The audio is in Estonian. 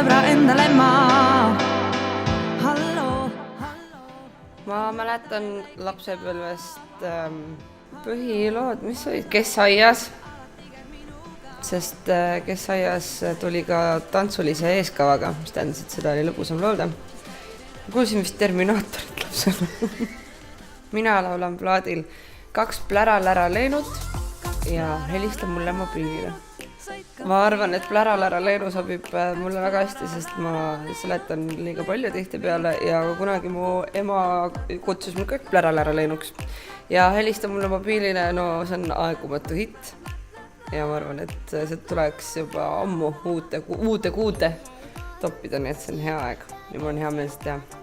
sõbra endale ma. Ma mäletan lapsepõlvest põhilood, mis olid Kessaias, sest Kessaias tuli ka tantsulise eeskavaga, mis tähendas, et seda oli lõbusam laulda. Kuulsin vist Terminaatorit lapsele. Mina laulan plaadil 2 plära-lära leenut ja helistab mulle mobiilile. Ma arvan, et plära-lära leenu sobib mulle väga hästi, sest ma seletan liiga palju tihti peale ja kunagi mu ema kutsus mul kõik plära-lära leenuks. Ja helistab mulle mobiilile, no see on aegumatu hitt. Ja ma arvan, et see tuleks juba ammu uute kuude toppida, nii et see on hea aeg. Ja mul on hea meel seda teha.